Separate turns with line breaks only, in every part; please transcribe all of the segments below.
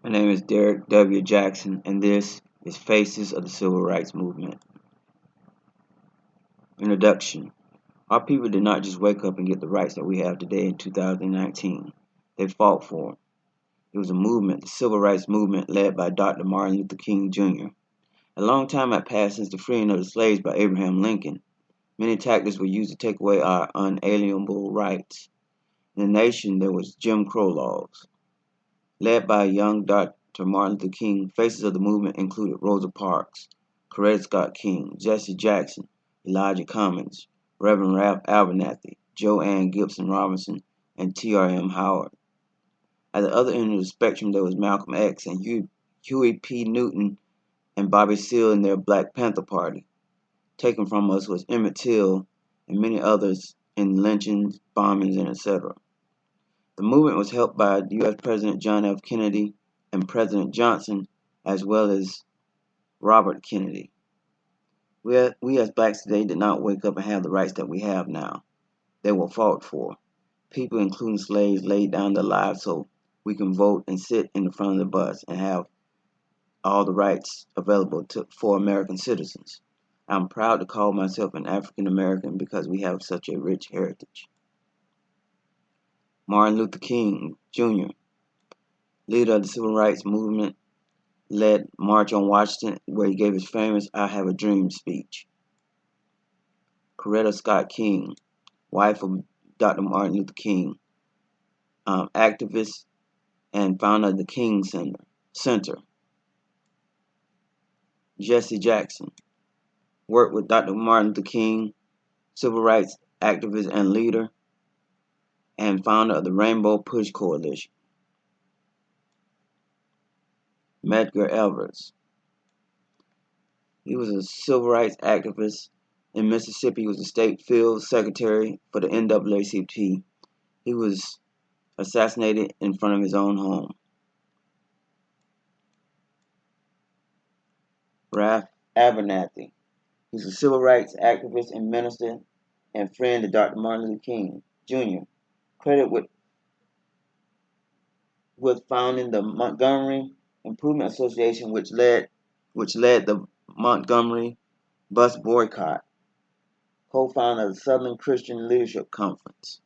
My name is Derek W. Jackson, and this is Faces of the Civil Rights Movement. Introduction. Our people did not just wake up and get the rights that we have today in 2019. They fought for them. It was a movement, the Civil Rights Movement, led by Dr. Martin Luther King Jr. A long time had passed since the freeing of the slaves by Abraham Lincoln. Many tactics were used to take away our unalienable rights. In the nation, there was Jim Crow laws. Led by young Dr. Martin Luther King, faces of the movement included Rosa Parks, Coretta Scott King, Jesse Jackson, Elijah Cummings, Reverend Abernathy, Joanne Gibson Robinson, and T.R.M. Howard. At the other end of the spectrum, there was Malcolm X and Huey P. Newton and Bobby Seale and their Black Panther Party. Taken from us was Emmett Till and many others in lynchings, bombings, and etc. The movement was helped by U.S. President John F. Kennedy and President Johnson, as well as Robert Kennedy. We as blacks today did not wake up and have the rights that we have now. They were fought for. People, including slaves, laid down their lives so we can vote and sit in the front of the bus and have all the rights available for American citizens. I'm proud to call myself an African American because we have such a rich heritage. Martin Luther King Jr., leader of the Civil Rights Movement, led March on Washington, where he gave his famous I Have a Dream speech. Coretta Scott King, wife of Dr. Martin Luther King, activist and founder of the King Center. Jesse Jackson, worked with Dr. Martin Luther King, civil rights activist and leader, and founder of the Rainbow Push Coalition. Medgar Evers. He was a civil rights activist in Mississippi. He was the state field secretary for the NAACP. He was assassinated in front of his own home. Ralph Abernathy. He's a civil rights activist and minister and friend of Dr. Martin Luther King Jr. Credited with founding the Montgomery Improvement Association, which led the Montgomery bus boycott. Co-founder of the Southern Christian Leadership Conference.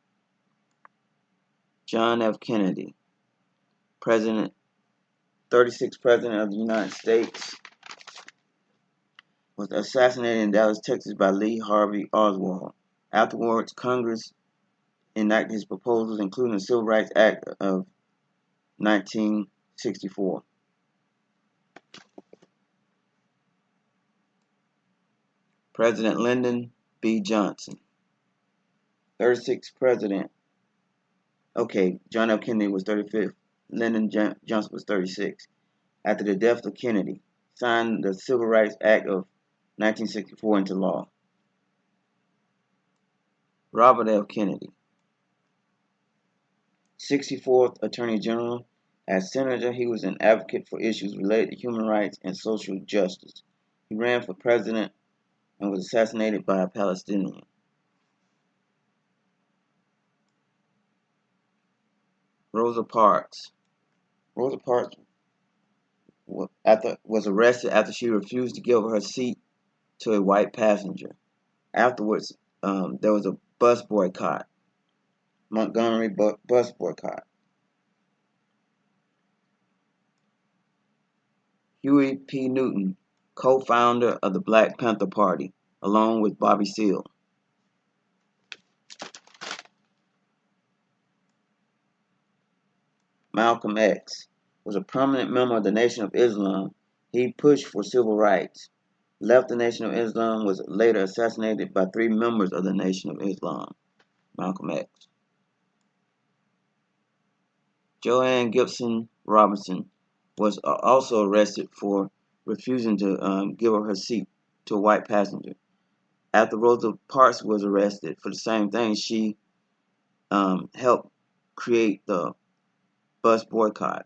John F. Kennedy, 36th President of the United States, was assassinated in Dallas, Texas by Lee Harvey Oswald. Afterwards, Congress enacted his proposals, including the Civil Rights Act of 1964. President Lyndon B. Johnson, 36th President. John F. Kennedy was 35th. Lyndon Johnson was 36th. After the death of Kennedy, signed the Civil Rights Act of 1964 into law. Robert F. Kennedy, 64th Attorney General. As Senator, he was an advocate for issues related to human rights and social justice. He ran for president and was assassinated by a Palestinian. Rosa Parks. Rosa Parks was arrested after she refused to give her seat to a white passenger. Afterwards, there was a bus boycott, Montgomery bus boycott. Huey P. Newton, co-founder of the Black Panther Party, along with Bobby Seale. Malcolm X was a prominent member of the Nation of Islam. He pushed for civil rights. Left the Nation of Islam, was later assassinated by 3 members of the Nation of Islam. Malcolm X. Joanne Gibson Robinson was also arrested for refusing to give her seat to a white passenger. After Rosa Parks was arrested for the same thing, she helped create the bus boycott.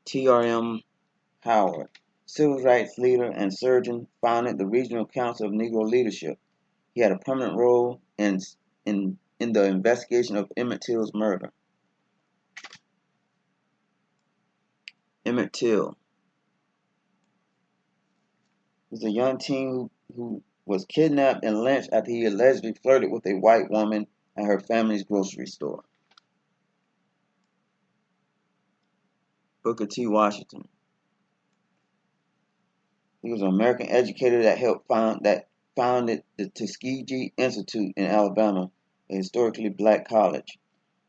T.R.M. Howard, civil rights leader and surgeon, founded the Regional Council of Negro Leadership. He had a prominent role in the investigation of Emmett Till's murder. Emmett Till was a young teen who was kidnapped and lynched after he allegedly flirted with a white woman at her family's grocery store. Booker T. Washington. He was an American educator that founded the Tuskegee Institute in Alabama, a historically black college.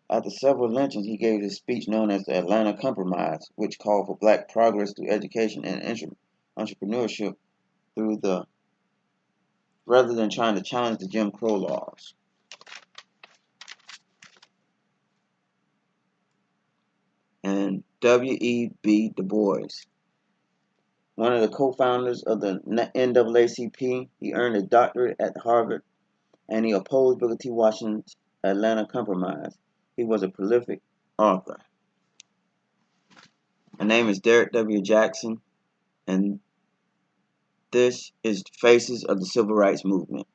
After several lynchings, he gave a speech known as the Atlanta Compromise, which called for black progress through education and entrepreneurship rather than trying to challenge the Jim Crow laws. And W.E.B. Du Bois, one of the co-founders of the NAACP. He earned a doctorate at Harvard, and he opposed Booker T. Washington's Atlanta Compromise. He was a prolific author. My name is Derek W. Jackson, and this is Faces of the Civil Rights Movement.